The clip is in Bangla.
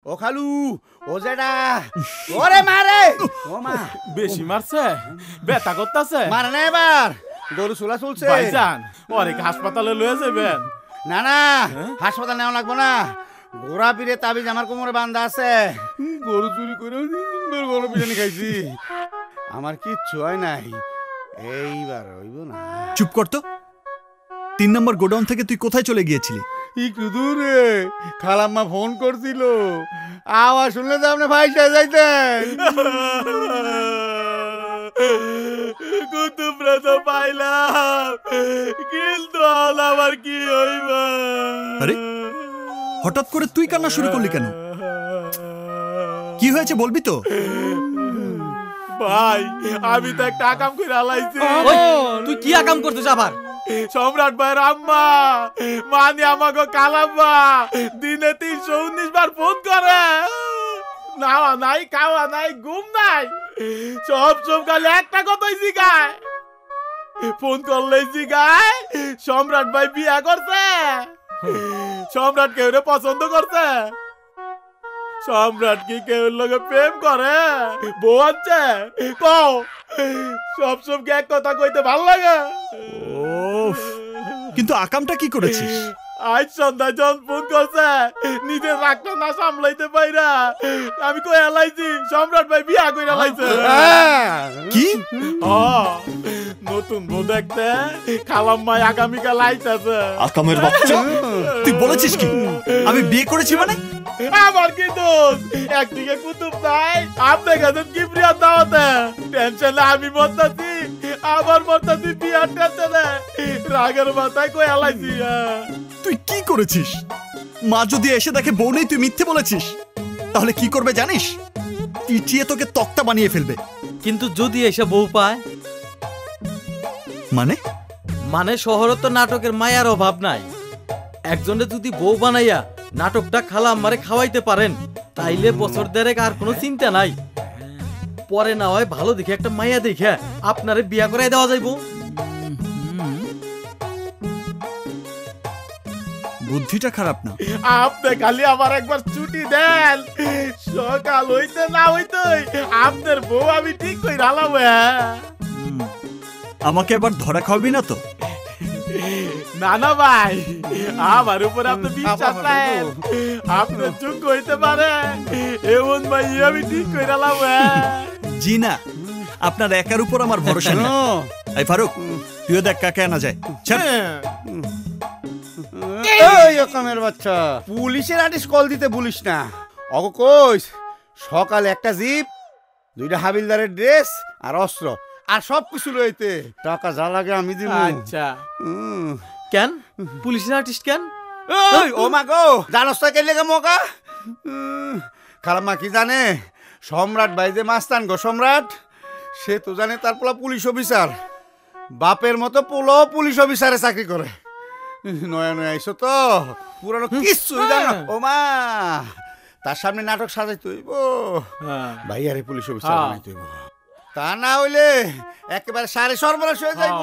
ও খালু ও জেডা ওরে মারে ও মা বেশি মারছে ব্যথা করতেছে মারে না এবার গরু চুলা চলছে ভাইজান ওরে হাসপাতালে লয়ে যাবেন না না হাসপাতাল নেওয়া লাগবো না ঘোড়া পিড়ে তাবিজ আমার কোমরে বান্ধা আছে গরু চুরি করে গরু বিরিয়ানি খাইছি আমার কিচ্ছু হয় নাই এইবার হইব না চুপ কর তো 3 নম্বর গোডাউন থেকে তুই কোথায় চলে গিয়েছিলি একটু দূরে খালাম্মা ফোন করছিল আওয়াজ শুনলে তো আপনি ভাইসা যাইতেন কুতুবরা তো পাইলাম কিন্তু আমার কি হইবা আরে হঠাৎ করে তুই কান্না শুরু করলি কেন কি হয়েছে বলবি তো ভাই আমি তো একটা আকাম করে আলাইছি তুই কি আকাম করছিস আবার সম্রাট ভাইয়ের আম্মা মানে আমাকে কালাম্মা দিনে 319 বার ফোন করে নাওয়া নাই খাওয়া নাই ঘুম নাই সব খালি একটা কথাই জিগায় ফোন করলেই জিগায় সম্রাট ভাই বিয়া করছে সম্রাট কেউ পছন্দ করছে সম্রাট কি কেউ লগে প্রেম করে বউ আছে কও সব এক কথা কইতে ভাল লাগে কিন্তু আকামটা কি করেছিস আজ সন্ধ্যায় যখন ফোন করছে নিজের রাগটা না সামলাইতে পাইরা আমি কই এলাইছি সম্রাট ভাই বিয়া কইরা লাইছে কি নতুন বউ দেখতে খালাম্মাই আগামীকাল আইতাছে আকামের বাচ্চা তুই বলেছিস কি আমি বিয়ে করেছি মানে আমার কি দোষ একদিকে কুতুব নাই আপনি গেছেন কি প্রিয়া দাওয়াতে টেনশনে আমি মরতাছি আবার মরতাছি বিয়ার টেনশনে রাগের মাথায় কই এলাইছি তুই কি করেছিস মা যদি এসে দেখে বউ নেই তুই মিথ্যে বলেছিস তাহলে কি করবে জানিস পিটিয়ে তোকে তক্তা বানিয়ে ফেলবে কিন্তু যদি এসে বউ পায় মানে শহরে তো নাটকের মায়ার অভাব নাই একজনে যদি বউ বানাইয়া নাটকটা খালা আমারে খাওয়াইতে পারেন তাইলে বছর দেড়েক আর কোনো চিন্তা নাই পরে না হয় ভালো দেখে একটা মাইয়া দেখে আপনারে বিয়া করাই দেওয়া যাইবো বুদ্ধিটা খারাপ না আপনি খালি আবার একবার ছুটি দেন সকাল হইতে না হইতে আপনার বউ আমি ঠিক কই রালাম আমাকে এবার ধরা খাওয়াবি না তো না না ভাই আমার উপর আপনি বিশ্বাস নাই আপনি যোগ্য হইতে পারে এমন ভাই আমি ঠিক কই রালাম জি না আপনার একার উপর আমার ভরসা নেই এই ফারুক তুইও দেখ কাকে আনা যায় এই রকমের বাচ্চা পুলিশের আটিস কল দিতে বলিস না অগ কইস সকালে একটা জিপ 2টা হাবিলদারের ড্রেস আর অস্ত্র আর সব কিছু রইতে টাকা যা লাগে আমি দিব আচ্ছা কেন পুলিশের আর্টিস্ট কেন এই ও মা গো জানোস তো কে লেগে মোকা খালাম্মা কি জানে সম্রাট ভাই যে মাস্তান গো সম্রাট সে তো জানে তার পোলা পুলিশ অফিসার বাপের মতো পোলো পুলিশ অফিসারে চাকরি করে নয়া নয়া আইসো তো পুরানো কিচ্ছুই জানো ও মা তার সামনে নাটক সাজাইতে হইব ভাই আরে পুলিশ অফিসার বানাইতে হইব তা না হইলে একেবারে সারে সর্বনাশ হয়ে যাইব